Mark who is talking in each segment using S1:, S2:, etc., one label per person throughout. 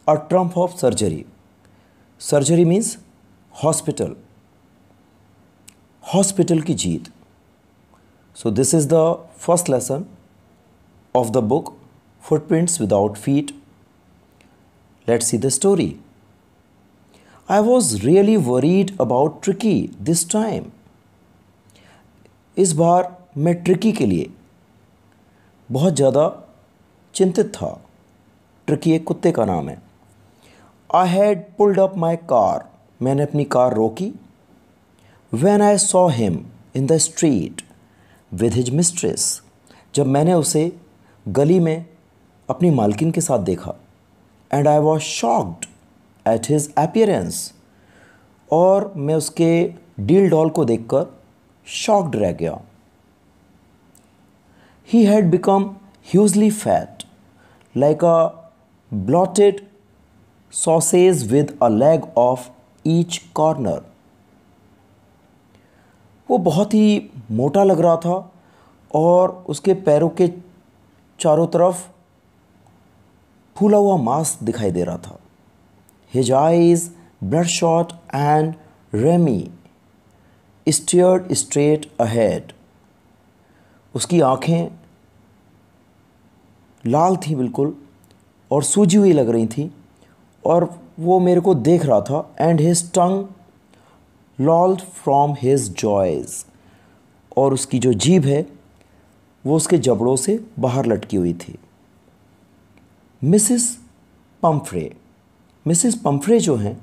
S1: A trump of surgery. Surgery means hospital. Hospital की जीत. So this is the first lesson of the book Footprints Without Feet. Let's see the story. I was really worried about Tricky this time. इस बार मैं tricky के लिए बहुत ज़्यादा चिंतित था. Tricky एक कुत्ते का नाम है. I had pulled up my car. मैंने अपनी कार रोकी. When I saw him in the street with his mistress. जब मैंने उसे गली में अपनी मालकिन के साथ देखा. And I was shocked at his appearance. और मैं उसके डील डॉल को देखकर शॉक्ड रह गया. He had become hugely fat, like a bloated sausage with a leg off each corner. वो बहुत ही मोटा लग रहा था और उसके पैरों के चारों तरफ फूला हुआ मांस दिखाई दे रहा था. His eyes, bloodshot and remy, stared straight ahead. उसकी आँखें लाल थी बिल्कुल और सूजी हुई लग रही थी और वो मेरे को देख रहा था. And his tongue lolled from his jaws. और उसकी जो जीभ है वो उसके जबड़ों से बाहर लटकी हुई थी. मिसिस पम्फ्रे जो हैं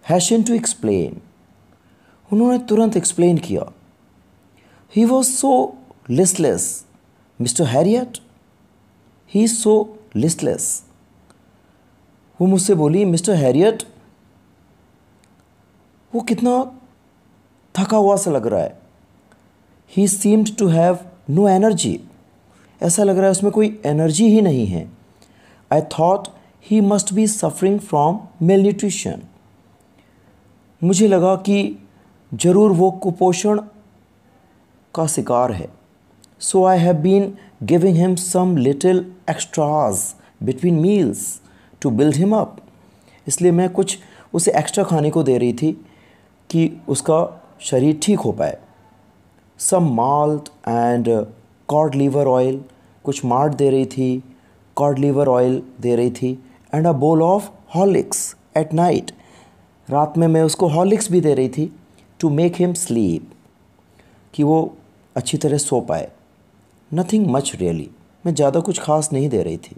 S1: हैशन टू एक्सप्लेन. उन्होंने तुरंत एक्सप्लेन किया. He was so listless mister Harriet. He is so listless. वो मुझसे बोली, मिस्टर हैरियट वो कितना थका हुआ सा लग रहा है. He seemed to have no energy. ऐसा लग रहा है उसमें कोई एनर्जी ही नहीं है. I thought he must be suffering from malnutrition. मुझे लगा कि ज़रूर वो कुपोषण का शिकार है. So I have been giving him some little extras between meals to build him up. इसलिए मैं कुछ उसे एक्स्ट्रा खाने को दे रही थी कि उसका शरीर ठीक हो पाए. Some malt and cod liver oil. कुछ मार्ट दे रही थी, कॉड लीवर ऑयल दे रही थी. And a bowl of Horlicks at night. रात में मैं उसको हॉर्लिक्स भी दे रही थी टू मेक हिम स्लीप, कि वो अच्छी तरह सो पाए. Nothing much really. मैं ज़्यादा कुछ खास नहीं दे रही थी.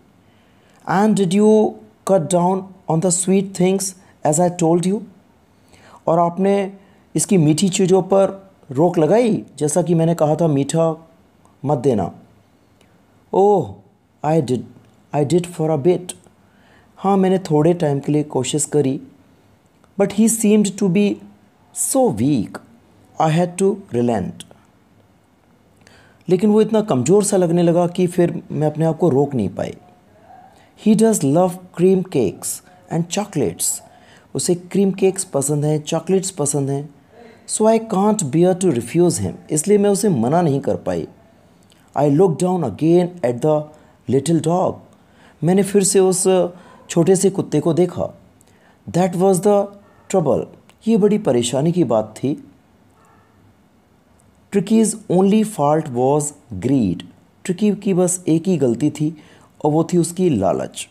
S1: And did you cut down on the sweet things as I told you. और आपने इसकी मीठी चीज़ों पर रोक लगाई जैसा कि मैंने कहा था मीठा मत देना. Oh I did for a bit. हाँ, मैंने थोड़े टाइम के लिए कोशिश करी. But he seemed to be so weak I had to relent. लेकिन वो इतना कमज़ोर सा लगने लगा कि फिर मैं अपने आप को रोक नहीं पाई. He does love cream cakes and chocolates. उसे क्रीम केक्स पसंद हैं, चॉकलेट्स पसंद हैं. So I can't bear to refuse him. इसलिए मैं उसे मना नहीं कर पाई. I look down again at the little dog. मैंने फिर से उस छोटे से कुत्ते को देखा. That was the trouble. ये बड़ी परेशानी की बात थी. Tricki's only fault was greed. Tricki की बस एक ही गलती थी और वो थी उसकी लालच.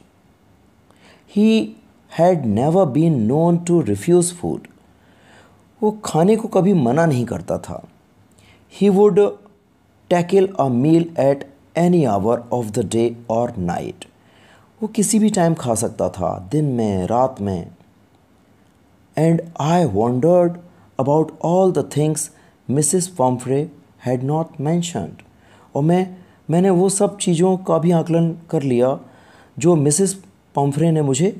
S1: He had never been known to refuse food. वो खाने को कभी मना नहीं करता था. He would tackle a meal at any hour of the day और नाइट. वो किसी भी टाइम खा सकता था, दिन में, रात में. And I wandered about all the things Mrs Pomfrey had not mentioned. और मैंने वो सब चीज़ों का भी आकलन कर लिया जो मिसिस पम्फ्रे ने मुझे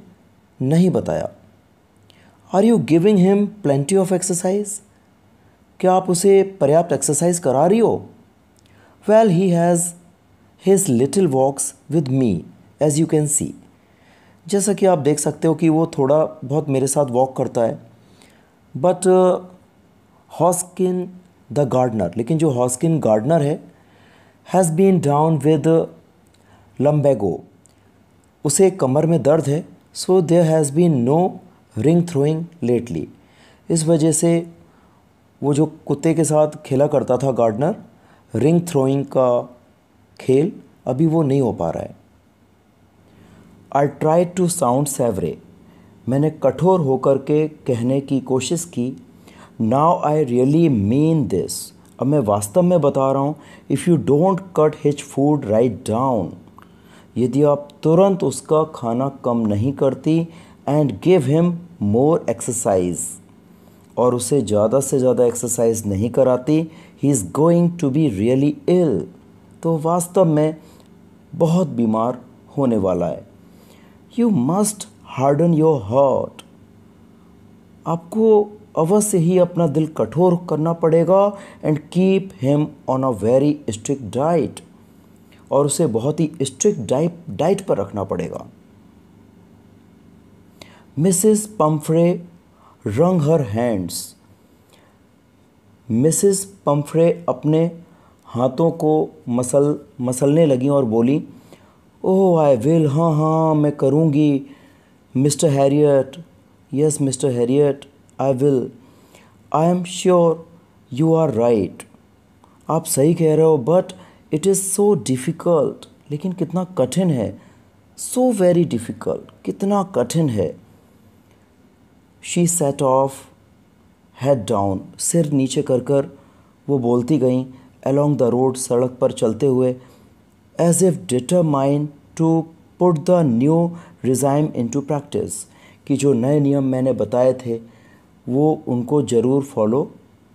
S1: नहीं बताया. Are you giving him plenty of exercise. क्या आप उसे पर्याप्त एक्सरसाइज करा रही हो. Well he has his little walks with me as you can see. जैसा कि आप देख सकते हो कि वो थोड़ा बहुत मेरे साथ वॉक करता है. बट हॉस्किन द गार्डनर, लेकिन जो हॉस्किन गार्डनर है, has been down with lumbago. उसे कमर में दर्द है so there has been no ring throwing lately. इस वजह से वो जो कुत्ते के साथ खेला करता था गार्डनर, रिंग थ्रोइंग का खेल अभी वो नहीं हो पा रहा है। I try to sound severe, मैंने कठोर होकर के कहने की कोशिश की। Now I really mean this, अब मैं वास्तव में बता रहा हूँ। If you don't cut his food right down, यदि आप तुरंत उसका खाना कम नहीं करती, and give him more exercise, और उसे ज़्यादा से ज़्यादा एक्सरसाइज नहीं कराती, he is going to be really ill, तो वास्तव में बहुत बीमार होने वाला है। You must harden your heart, आपको अवश्य ही अपना दिल कठोर करना पड़ेगा। And keep him on a very strict diet, और उसे बहुत ही स्ट्रिक्ट डाइट पर रखना पड़ेगा। मिसेस पम्फ्रे रंग हर हैंड्स, मिसेस पम्फ्रे अपने हाथों को मसलने लगी और बोली, ओह आई विल, हाँ हाँ मैं करूँगी mister Herriot, yes mister Herriot I will, I am sure you are right, आप सही कह रहे हो, but it is so difficult, लेकिन कितना कठिन है, सो वेरी डिफ़िकल्ट, कितना कठिन है। She said of head down, सिर नीचे कर कर वो बोलती गईं अलॉन्ग द रोड, सड़क पर चलते हुए, as if determined to put the new regime into practice, कि जो नए नियम मैंने बताए थे वो उनको ज़रूर फॉलो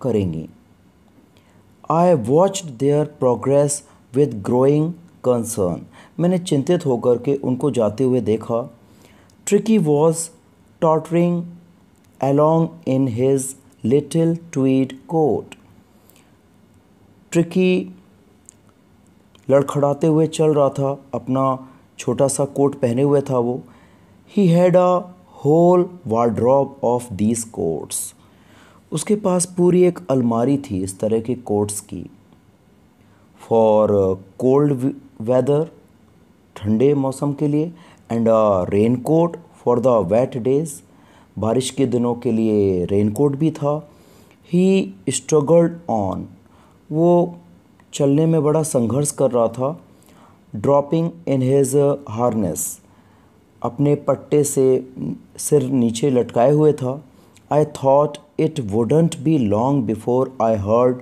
S1: करेंगी। I watched their progress with growing concern, मैंने चिंतित होकर के उनको जाते हुए देखा। Tricki was tottering along in his little tweed coat, Tricki लड़खड़ाते हुए चल रहा था, अपना छोटा सा कोट पहने हुए था वो। He had a whole wardrobe of these coats, उसके पास पूरी एक अलमारी थी इस तरह के कोट्स की। फॉर कोल्ड वेदर, ठंडे मौसम के लिए, and a rain coat for the wet days, बारिश के दिनों के लिए रेनकोट भी था। ही स्ट्रगल्ड ऑन, वो चलने में बड़ा संघर्ष कर रहा था। ड्रॉपिंग इन हिज हार्नेस, अपने पट्टे से सिर नीचे लटकाए हुए था। आई thought it wouldn't be long before I heard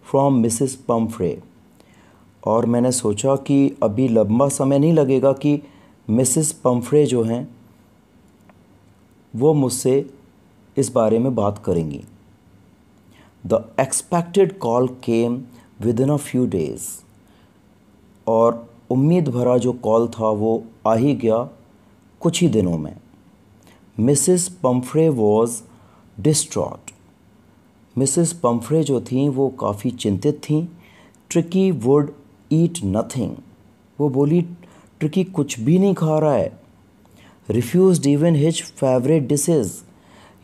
S1: from Mrs Pomfrey, और मैंने सोचा कि अभी लंबा समय नहीं लगेगा कि मिसिस पम्फ्रे जो हैं वो मुझसे इस बारे में बात करेंगी। The expected call came with in a few days, और उम्मीद भरा जो कॉल था वो आ ही गया कुछ ही दिनों में। Mrs Pomfrey was distraught, Mrs Pomfrey जो थीं वो काफ़ी चिंतित थीं। ट्रिकी वुड ईट नथिंग, वो बोली ट्रिकी कुछ भी नहीं खा रहा है। रिफ्यूज़ड इवन हिज फेवरेट डिशेज़,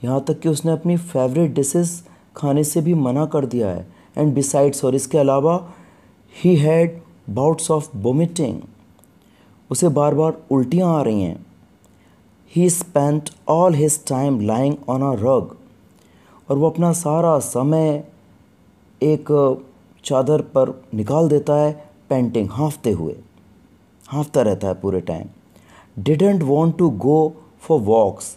S1: यहाँ तक कि उसने अपनी फेवरेट डिशेज़ खाने से भी मना कर दिया है। एंड बिसाइड्स, और इसके अलावा, he had bouts of vomiting, उसे बार बार उल्टियाँ आ रही हैं। ही spent all his time lying on a रग, और वो अपना सारा समय एक चादर पर निकाल देता है, पेंटिंग, हाँफता रहता है पूरे time. Didn't want to go for walks,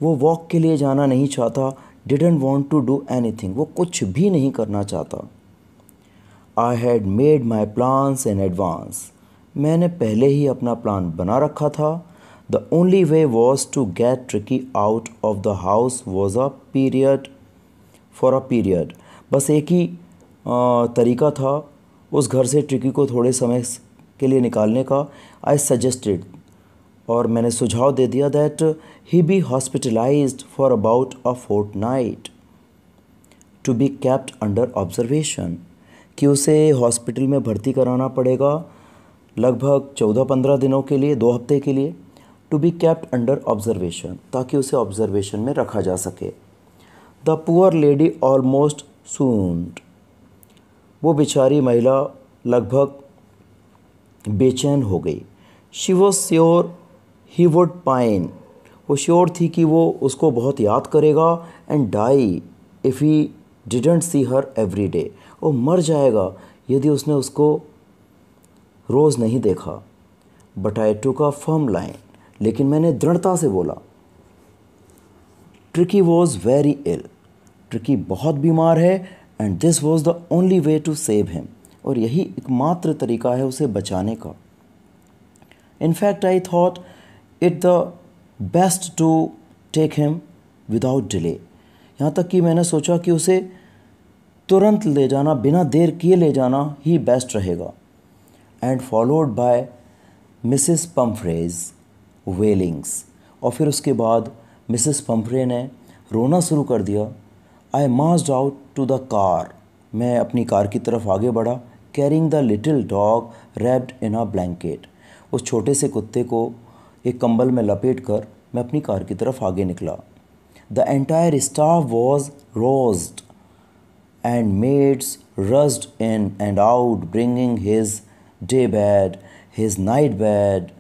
S1: वो वॉक के लिए जाना नहीं चाहता। Didn't want to do anything, वो कुछ भी नहीं करना चाहता। I had made my plans in advance, मैंने पहले ही अपना प्लान बना रखा था। The only way was to get Tricki out of the house was for a period, बस एक ही तरीका था उस घर से ट्रिकी को थोड़े समय के लिए निकालने का। आई सजेस्टेड, और मैंने सुझाव दे दिया, that he be hospitalised for about a fortnight to be kept under observation, कि उसे हॉस्पिटल में भर्ती कराना पड़ेगा लगभग 14-15 दिनों के लिए, 2 हफ्ते के लिए। To be kept under observation, ताकि उसे ऑब्जर्वेशन में रखा जा सके। The poor lady almost swooned, वो बेचारी महिला लगभग बेचैन हो गई। She was sure he would pine, वो श्योर थी कि वो उसको बहुत याद करेगा and die if he didn't see her every day, वो मर जाएगा यदि उसने उसको रोज़ नहीं देखा। But I took a firm line, लेकिन मैंने दृढ़ता से बोला। Tricki was very ill, Tricki बहुत बीमार है and this was the only way to save him, और यही एकमात्र तरीका है उसे बचाने का। In fact I thought it the best to take him without delay, यहाँ तक कि मैंने सोचा कि उसे तुरंत ले जाना, बिना देर किए ले जाना ही बेस्ट रहेगा। एंड फॉलोड बाय मिसेस पम्फ्रेज वेलिंग्स, और फिर उसके बाद मिसेस पम्फ्रे ने रोना शुरू कर दिया। I marched out to the car, मैं अपनी कार की तरफ आगे बढ़ा, carrying the little dog wrapped in a blanket, उस छोटे से कुत्ते को एक कंबल में लपेट कर मैं अपनी कार की तरफ आगे निकला। The entire staff was roused and maids rushed in and out bringing his day bed, his night bed.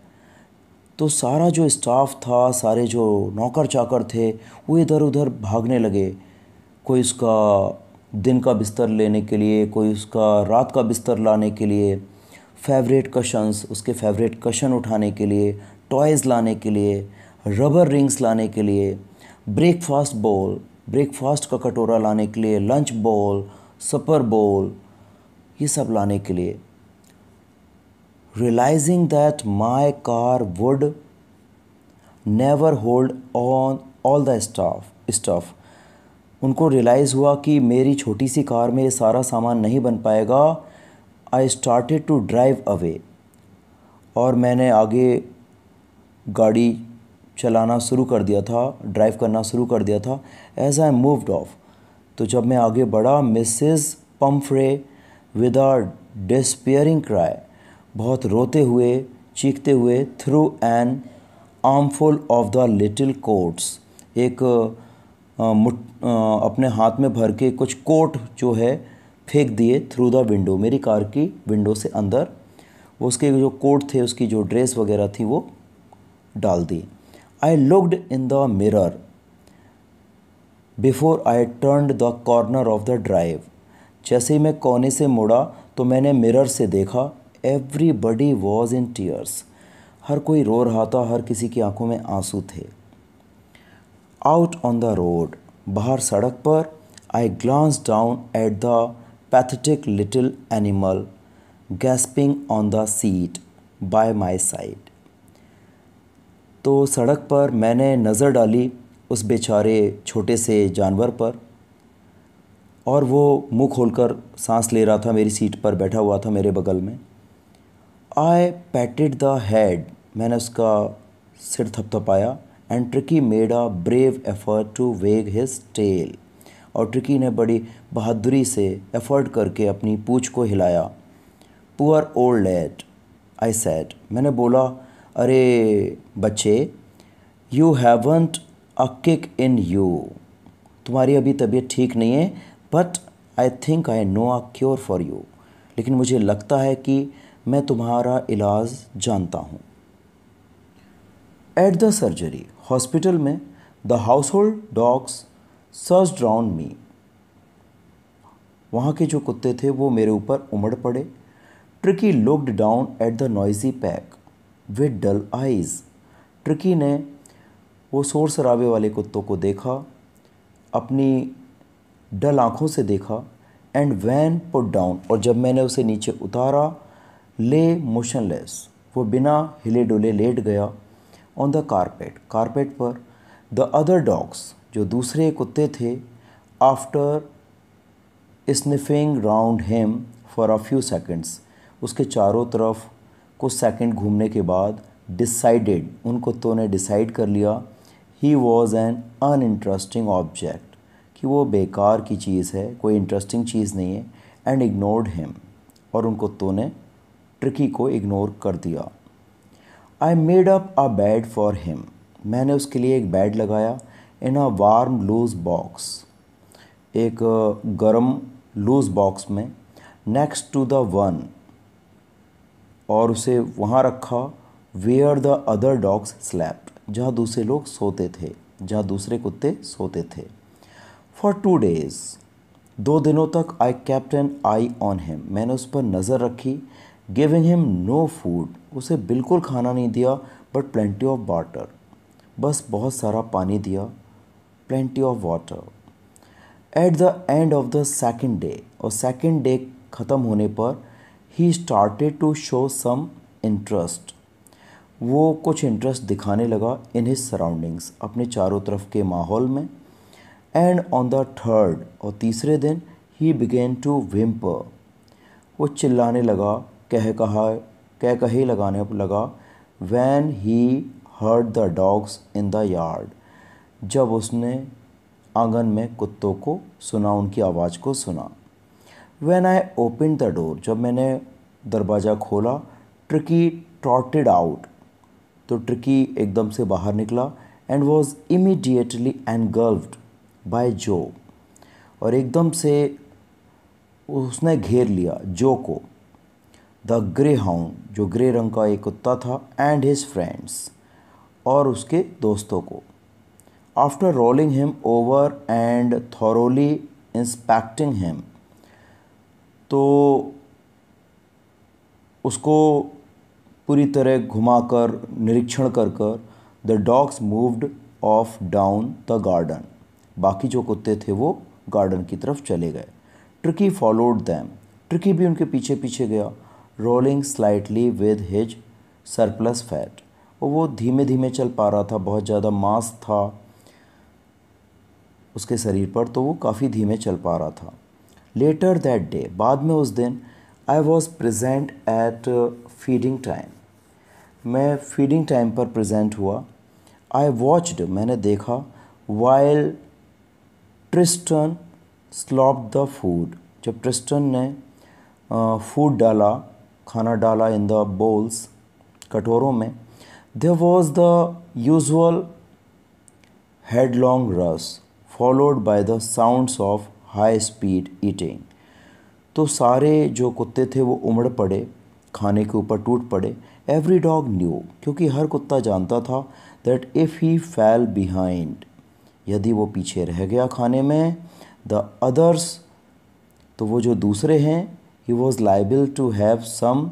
S1: तो सारा जो स्टाफ था, सारे जो नौकर चाकर थे, वो इधर उधर भागने लगे। कोई उसका दिन का बिस्तर लेने के लिए, कोई उसका रात का बिस्तर लाने के लिए, फेवरेट कशंस, उसके फेवरेट कशन उठाने के लिए, टॉयज़ लाने के लिए, रबर रिंग्स लाने के लिए, ब्रेकफास्ट बोल, ब्रेकफास्ट का कटोरा लाने के लिए, लंच बोल, सपर बोल, ये सब लाने के लिए। Realizing that my car would never hold on all the stuff, उनको रियलाइज़ हुआ कि मेरी छोटी सी कार में ये सारा सामान नहीं बन पाएगा। I started to drive away, और मैंने आगे गाड़ी चलाना शुरू कर दिया था, ड्राइव करना शुरू कर दिया था। एज आई मूव्ड ऑफ, तो जब मैं आगे बढ़ा, Mrs Pomfrey with a despairing cry, बहुत रोते हुए, चीखते हुए, through an armful of the little quotes, एक अपने हाथ में भर के कुछ कोट जो है फेंक दिए थ्रू द विंडो, मेरी कार की विंडो से अंदर। वो उसके जो कोट थे, उसकी जो ड्रेस वगैरह थी, वो डाल दी। I looked in the mirror before I turned the corner of the drive, जैसे ही मैं कोने से मुड़ा तो मैंने मिरर से देखा। एवरीबडी वॉज इन टीयर्स, हर कोई रो रहा था, हर किसी की आंखों में आंसू थे। आउट ऑन द रोड, बाहर सड़क पर, I glanced down at the pathetic little animal gasping on the seat by my side. तो सड़क पर मैंने नज़र डाली उस बेचारे छोटे से जानवर पर, और वो मुंह खोलकर सांस ले रहा था, मेरी सीट पर बैठा हुआ था मेरे बगल में। आई पैटेड द हेड, मैंने उसका सिर थपथपाया। And Tricki made a brave effort to wag his tail, और ट्रिकी ने बड़ी बहादुरी से एफर्ट करके अपनी पूँछ को हिलाया। Poor old lad, I said, मैंने बोला, अरे बच्चे, you haven't a kick in you, तुम्हारी अभी तबीयत ठीक नहीं है, but I think I know a cure for you, लेकिन मुझे लगता है कि मैं तुम्हारा इलाज जानता हूँ। एट द सर्जरी, हॉस्पिटल में, the household dogs searched round me, वहाँ के जो कुत्ते थे वो मेरे ऊपर उमड़ पड़े। Tricki looked down at the noisy pack with dull eyes, Tricki ने वो शोर शराबे वाले कुत्तों को देखा, अपनी डल आँखों से देखा। एंड वैन पुट डाउन, और जब मैंने उसे नीचे उतारा, ले मोशनलेस, वो बिना हिले डुले लेट गया। ऑन द कारपेट, कारपेट पर। द अदर डॉग्स, जो दूसरे कुत्ते थे, after sniffing round him for a few seconds, उसके चारों तरफ कुछ सेकंड घूमने के बाद, डिसाइडेड, उन कुत्तों ने डिसाइड कर लिया, he was an uninteresting object, कि वो बेकार की चीज़ है, कोई इंटरेस्टिंग चीज़ नहीं है। एंड इग्नोर्ड हिम, और उन कुत्तों ने ट्रिकी को इग्नोर कर दिया। I made up a bed for him, मैंने उसके लिए एक बेड लगाया। In a warm loose box, एक गर्म लूज बॉक्स में, नेक्स्ट टू द वन, और उसे वहाँ रखा where the other dogs slept, जहाँ दूसरे लोग सोते थे, जहाँ दूसरे कुत्ते सोते थे। फॉर 2 days, 2 दिनों तक I kept an eye on him, मैंने उस पर नज़र रखी। गिविंग हिम नो फूड, उसे बिल्कुल खाना नहीं दिया, बट प्लेंटी ऑफ वाटर, बस बहुत सारा पानी दिया, plenty of water. At the end of the second day, और सेकेंड डे ख़त्म होने पर he started to show some interest, वो कुछ इंटरेस्ट दिखाने लगा इन हिज सराउंडिंग्स, अपने चारों तरफ के माहौल में। एंड ऑन द थर्ड, और तीसरे दिन ही बिगेन टू विम्पर, वो चिल्लाने लगा, कह कहे लगाने लगा। When he heard the dogs in the yard, जब उसने आंगन में कुत्तों को सुना, उनकी आवाज़ को सुना। When I open the door, जब मैंने दरवाज़ा खोला, ट्रिकी ट्रॉटेड आउट, तो ट्रिकी एकदम से बाहर निकला। And was immediately engulfed by Joe, और एकदम से उसने घेर लिया जो को। द ग्रे हाउंड, जो ग्रे रंग का एक कुत्ता था, एंड हिज फ्रेंड्स, और उसके दोस्तों को। After rolling him over and thoroughly inspecting him, तो उसको पूरी तरह घुमाकर निरीक्षण कर कर the dogs moved of down the garden, बाकी जो कुत्ते थे वो गार्डन की तरफ चले गए। ट्रिकी फॉलोड दैम, ट्रिकी भी उनके पीछे पीछे गया। Rolling slightly with his surplus fat, और वो धीमे धीमे चल पा रहा था, बहुत ज़्यादा मांस था उसके शरीर पर, तो वो काफ़ी धीमे चल पा रहा था। लेटर दैट डे, बाद में उस दिन, I was present at feeding time, मैं फीडिंग टाइम पर प्रेजेंट हुआ। आई वॉच्ड, मैंने देखा। While Tristan slopped the food, जब ट्रिस्टन ने फूड डाला, खाना डाला इन द बोल्स, कटोरों में। There was the usual headlong rush followed by the sounds of high speed eating, तो सारे जो कुत्ते थे वो उमड़ पड़े, खाने के ऊपर टूट पड़े। एवरी डॉग न्यू, क्योंकि हर कुत्ता जानता था, दैट इफ़ ही फैल बिहाइंड, यदि वो पीछे रह गया खाने में, द अदर्स, तो वो जो दूसरे हैं, he was liable to have some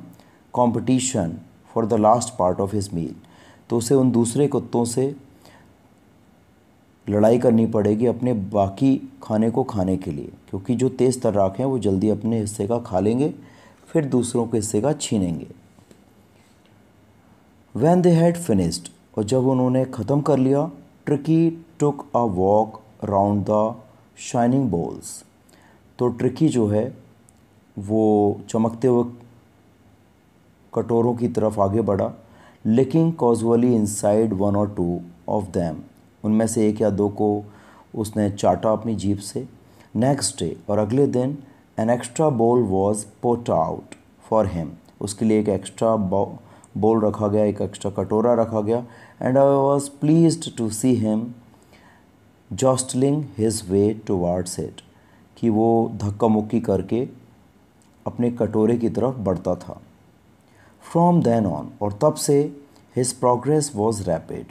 S1: competition for the last part of his meal, तो उसे उन दूसरे कुत्तों से लड़ाई करनी पड़ेगी अपने बाकी खाने को खाने के लिए, क्योंकि जो तेज़ तर्राक हैं वो जल्दी अपने हिस्से का खा लेंगे, फिर दूसरों के हिस्से का छीनेंगे। When they had finished, और जब उन्होंने ख़त्म कर लिया, tricky took a walk round the shining bowls, तो ट्रिकी जो है वो चमकते हुए कटोरों की तरफ आगे बढ़ा। Licking casually inside 1 or 2 of them, उनमें से 1 या 2 को उसने चाटा अपनी जीभ से। नेक्स्ट डे, और अगले दिन, एन एक्स्ट्रा बोल was put out for him, उसके लिए एक एक्स्ट्रा बोल रखा गया, एक एक्स्ट्रा कटोरा रखा गया। And I was pleased to see him jostling his way towards it, कि वो धक्का मुक्की करके अपने कटोरे की तरफ बढ़ता था। फ्रॉम देन ऑन, और तब से, हिज प्रोग्रेस वॉज रैपिड,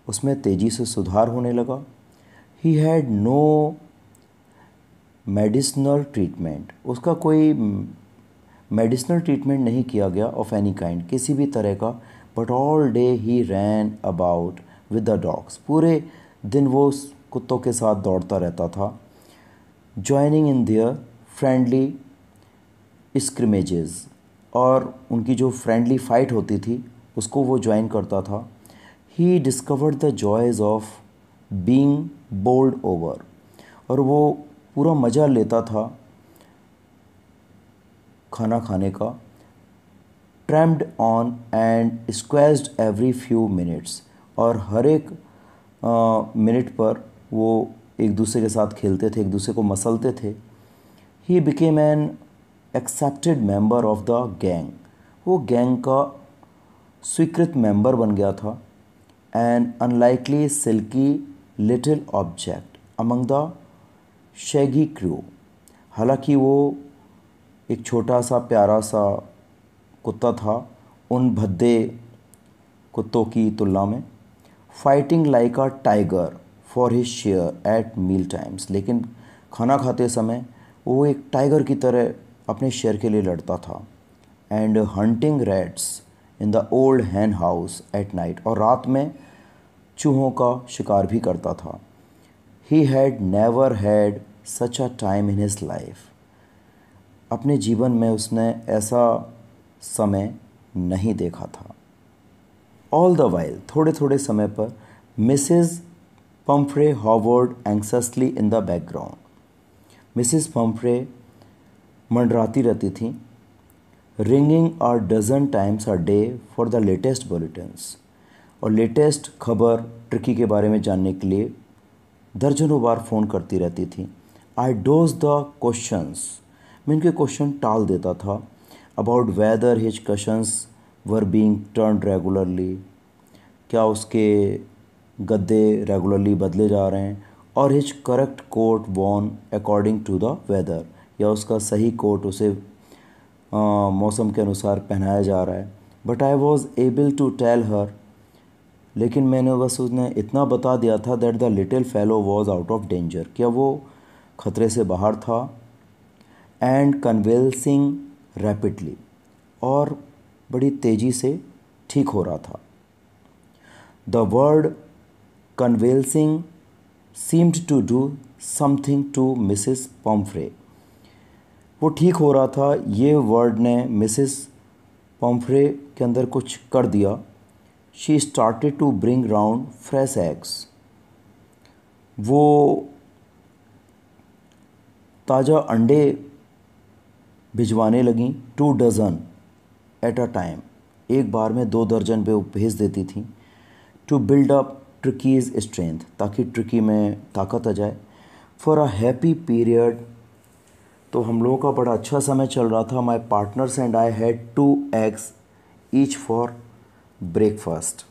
S1: उसमें तेज़ी से सुधार होने लगा। He had no medicinal treatment, उसका कोई मेडिसिनल ट्रीटमेंट नहीं किया गया ऑफ एनी काइंड, किसी भी तरह का। But all day he ran about with the dogs, पूरे दिन वो कुत्तों के साथ दौड़ता रहता था। Joining in their friendly scrimmages, और उनकी जो फ्रेंडली फ़ाइट होती थी उसको वो ज्वाइन करता था। He discovered the joys of being bowled over, और वो पूरा मज़ा लेता था खाना खाने का। Tramped on and squeezed every few minutes, और हर एक मिनट पर वो एक दूसरे के साथ खेलते थे, एक दूसरे को मसलते थे। He became an accepted member of the gang, वो गैंग का स्वीकृत मेंबर बन गया था। An unlikely silky little object among the shaggy crew, हालांकि वो एक छोटा सा प्यारा सा कुत्ता था उन भद्दे कुत्तों की तुलना में। Fighting like a tiger for his share at meal times. लेकिन खाना खाते समय वो एक टाइगर की तरह अपने शेयर के लिए लड़ता था। And hunting rats in the old hen house at night, और रात में चूहों का शिकार भी करता था। He had never had such a time in his life. अपने जीवन में उसने ऐसा समय नहीं देखा था। ऑल द वाइल, थोड़े थोड़े समय पर Mrs Pumphrey hovered anxiously in the background. Mrs Pumphrey मंडराती रहती थीं, ringing a dozen times a day for the latest bulletins, और लेटेस्ट खबर ट्रिकी के बारे में जानने के लिए दर्जनों बार फ़ोन करती रहती थी। आई डोज द क्वेश्चंस, मैं इनके क्वेश्चन टाल देता था। About whether his questions were being turned regularly, क्या उसके गद्दे रेगुलरली बदले जा रहे हैं, और his correct coat worn according to the weather, या उसका सही कोट उसे मौसम के अनुसार पहनाया जा रहा है। But I was able to tell her, लेकिन मैंने बस उसने इतना बता दिया था that the little fellow was out of danger, क्या वो खतरे से बाहर था। एंड कन्वेल्सिंग रैपिडली, और बड़ी तेज़ी से ठीक हो रहा था। The word convalescing seemed to do something to Mrs Pumphrey, वो ठीक हो रहा था, ये वर्ड ने मिसेस पम्फ्रे के अंदर कुछ कर दिया। She started to bring round fresh eggs, वो ताज़ा अंडे भिजवाने लगीं। 2 डज़न एट अ टाइम, एक बार में 2 दर्जन पे वो भेज देती थी। टू बिल्ड अप ट्रिकीज़ स्ट्रेंथ, ताकि ट्रिकी में ताकत आ जाए। फॉर अ हैप्पी पीरियड, तो हम लोगों का बड़ा अच्छा समय चल रहा था। माई partners and I had 2 eggs each for breakfast,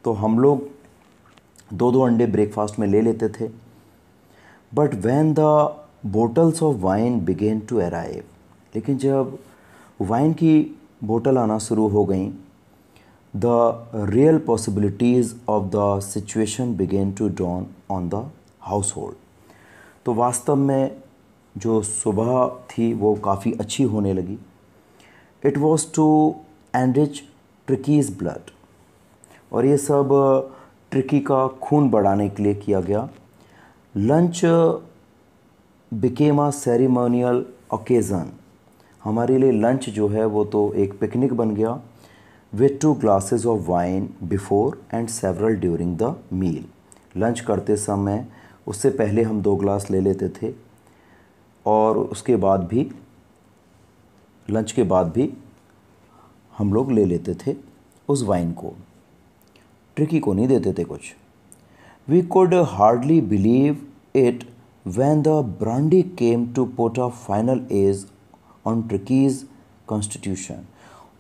S1: तो हम लोग 2-2 अंडे ब्रेकफास्ट में ले लेते थे। But when the bottles of wine began to arrive, लेकिन जब वाइन की बोतल आना शुरू हो गई, the real possibilities of the situation began to dawn on the household, तो वास्तव में जो सुबह थी वो काफ़ी अच्छी होने लगी। It was to enrich Tricki's blood, और ये सब ट्रिकी का खून बढ़ाने के लिए किया गया। Lunch became a ceremonial occasion, हमारे लिए लंच जो है वो तो एक पिकनिक बन गया। With 2 glasses of wine before and several during the meal, lunch करते समय उससे पहले हम 2 ग्लास ले लेते थे, और उसके बाद भी, लंच के बाद भी हम लोग ले लेते थे उस वाइन को। ट्रिकी को नहीं देते थे कुछ। We could hardly believe it when the brandy came to put a final edge on Tricki's constitution,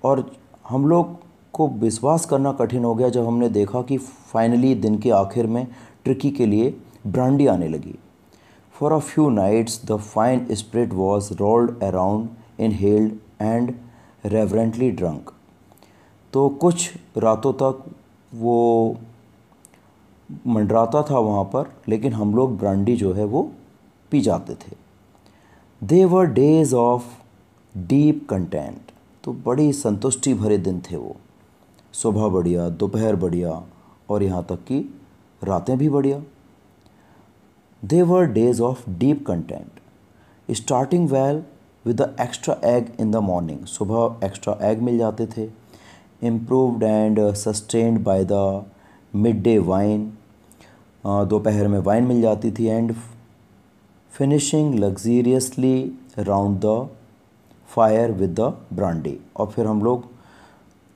S1: और हम लोग को विश्वास करना कठिन हो गया जब हमने देखा कि फाइनली दिन के आखिर में ट्रिकी के लिए ब्रांडी आने लगी। For a few nights the fine spirit was rolled around inhaled and reverently drunk, तो कुछ रातों तक वो मंडराता था वहाँ पर, लेकिन हम लोग ब्रांडी जो है वो पी जाते थे। दे were days of deep content, तो बड़ी संतुष्टि भरे दिन थे वो। सुबह बढ़िया, दोपहर बढ़िया, और यहाँ तक कि रातें भी बढ़िया। They were days of deep content, starting well with the extra egg in the morning, सुबह एक्स्ट्रा एग मिल जाते थे। Improved and sustained by the midday wine, दोपहर में वाइन मिल जाती थी। And finishing luxuriously round the fire with the brandy, और फिर हम लोग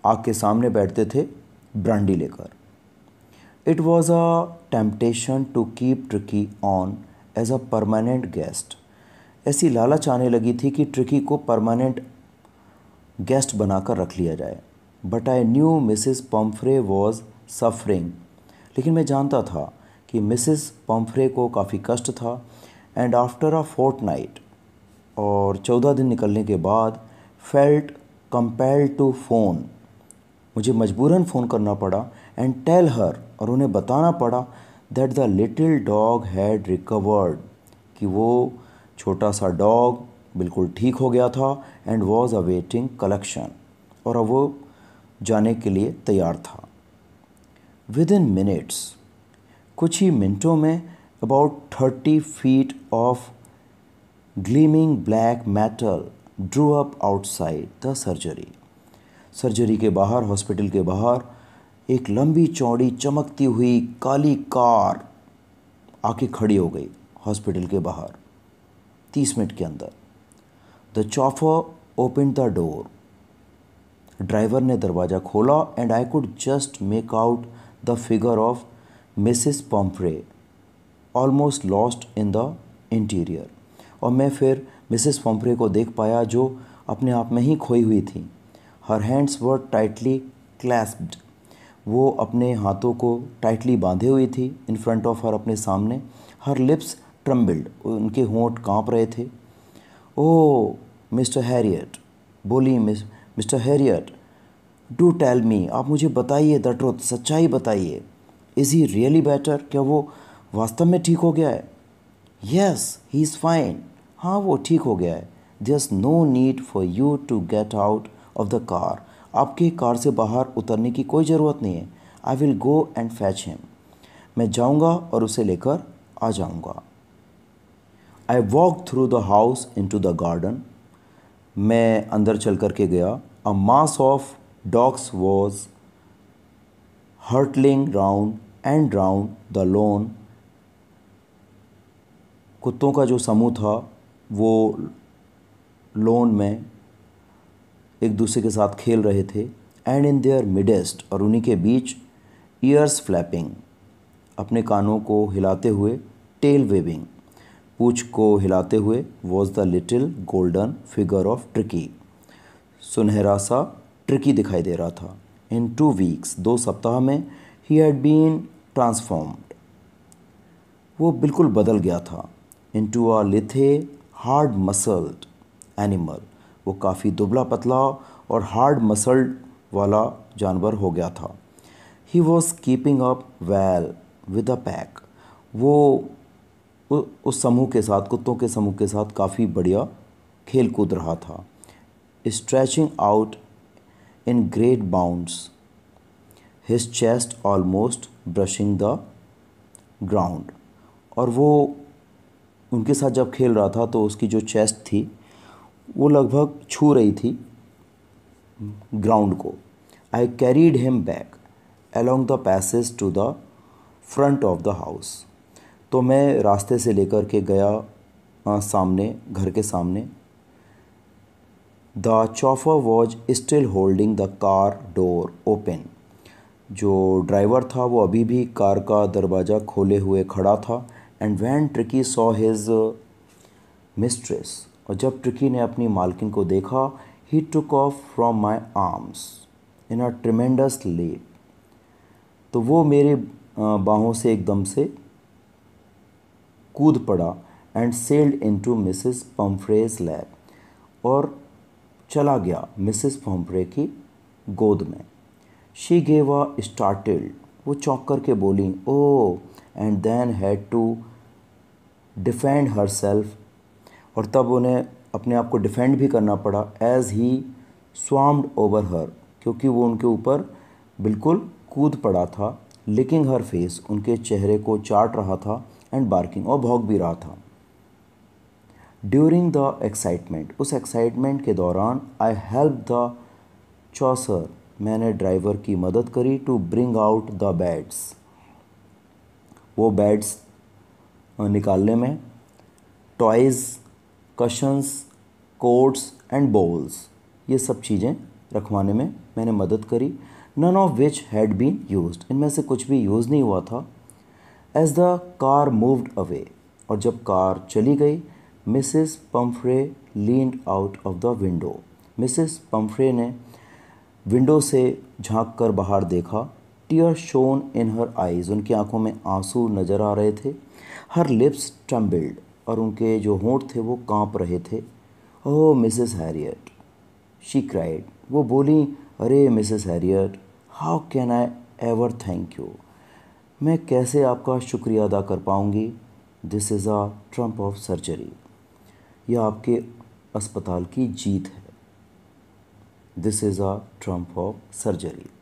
S1: आग के सामने बैठते थे ब्रांडी लेकर। It was a temptation to keep Tricky on as a permanent guest, ऐसी लालच आने लगी थी कि ट्रिकी को परमानेंट गेस्ट बनाकर रख लिया जाए। But I knew Mrs Pomfrey was suffering, लेकिन मैं जानता था कि मिसेस पम्फ्रे को काफ़ी कष्ट था। एंड आफ्टर अ फोर्टनाइट, और 14 दिन निकलने के बाद, फेल्ट कंपेल्ड टू फ़ोन, मुझे मजबूरन फ़ोन करना पड़ा। एंड टेल हर, और उन्हें बताना पड़ा that the little dog had recovered, कि वो छोटा सा डॉग बिल्कुल ठीक हो गया था एंड वॉज अवेटिंग कलेक्शन, और अब वो जाने के लिए तैयार था। विद इन मिनट्स, कुछ ही मिनटों में, about 30 feet of gleaming black metal Drew up outside the surgery. Surgery के बाहर, हॉस्पिटल के बाहर, एक लंबी चौड़ी चमकती हुई काली कार आके खड़ी हो गई हॉस्पिटल के बाहर 30 मिनट के अंदर। The chauffeur open the door, driver ने दरवाज़ा खोला and I could just make out the figure of Mrs Pumphrey almost lost in the interior. और मैं फिर मिसिस पॉम्फ्रे को देख पाया जो अपने आप में ही खोई हुई थी। हर हैंड्स वर टाइटली क्लैस्प्ड, वो अपने हाथों को टाइटली बांधे हुई थी इन फ्रंट ऑफ हर, अपने सामने। हर लिप्स ट्रम्बल्ड, उनके होंठ कांप रहे थे। ओह मिस्टर हैरियट, बोली mister Harriet, do tell me, आप मुझे बताइए द ट्रुथ, सच्चाई बताइए। इज़ ही रियली बेटर, क्या वो वास्तव में ठीक हो गया है? यस ही इज़ फाइन, हाँ वो ठीक हो गया है। There is no need for you to get out of the car, आपके कार से बाहर उतरने की कोई ज़रूरत नहीं है। I will go and fetch him, मैं जाऊंगा और उसे लेकर आ जाऊंगा। I walk through the house into the garden, मैं अंदर चल कर के गया। A mass of dogs was hurtling round and round the lawn, कुत्तों का जो समूह था वो लॉन में एक दूसरे के साथ खेल रहे थे। एंड इन देयर मिडेस्ट, और उन्हीं के बीच, ईयर्स फ्लैपिंग, अपने कानों को हिलाते हुए, टेल वेविंग, पूंछ को हिलाते हुए, was the little golden figure of tricky, सुनहरा सा ट्रिकी दिखाई दे रहा था। इन 2 weeks, 2 सप्ताह में, ही हैड बीन ट्रांसफॉर्म्ड, वो बिल्कुल बदल गया था। Into a lithe hard muscled animal, वो काफ़ी दुबला पतला और हार्ड मसल्ड वाला जानवर हो गया था। He was keeping up well with a pack, वो उस समूह के साथ, कुत्तों के समूह के साथ काफ़ी बढ़िया खेल कूद रहा था। Stretching out in great bounds, his chest almost brushing the ground, और वो उनके साथ जब खेल रहा था तो उसकी जो चेस्ट थी वो लगभग छू रही थी ग्राउंड को। I carried him back along the passage to the front of the house, तो मैं रास्ते से लेकर के गया सामने, घर के सामने। The chauffeur was still holding the car door open, जो ड्राइवर था वो अभी भी कार का दरवाज़ा खोले हुए खड़ा था। And when Tricki saw his mistress, और जब ट्रिकी ने अपनी मालकिन को देखा, he took off from my arms in a tremendous leap, तो वो मेरे बाहों से एकदम से कूद पड़ा। And sailed into Mrs Pumphrey's lap, और चला गया मिसेस पम्फ्रे की गोद में। शी गेव अ स्टार्टल्ड, वो चौंक करके बोली, oh, and then had to defend herself, और तब उन्हें अपने आप को डिफेंड भी करना पड़ा। एज ही स्वाम्ड ओवर हर, क्योंकि वो उनके ऊपर बिल्कुल कूद पड़ा था। लिकिंग हर फेस, उनके चेहरे को चाट रहा था। एंड बार्किंग, और भौंक भी रहा था। ड्यूरिंग द एक्साइटमेंट, उस एक्साइटमेंट के दौरान, आई हेल्प द चॉसर, मैंने ड्राइवर की मदद करी, to bring out the beds, वो बेड्स निकालने में, toys, cushions, coats and balls, ये सब चीज़ें रखवाने में मैंने मदद करी। None of which had been used, इनमें से कुछ भी यूज़ नहीं हुआ था। As the car moved away, और जब कार चली गई, Mrs Pumphrey leaned out of the window, Mrs Pumphrey ने विंडो से झांक कर बाहर देखा। Tear shone in her eyes, उनकी आंखों में आंसू नज़र आ रहे थे। हर लिप्स ट्रम्बल्ड, और उनके जो होंठ थे वो कांप रहे थे। ओह मिसेस हैरियट, शी क्राइड, वो बोली, अरे Mrs Harriet, how can I ever thank you. मैं कैसे आपका शुक्रिया अदा कर पाऊँगी। This is a Trump of surgery. यह आपके अस्पताल की जीत है। This is a Trump of surgery.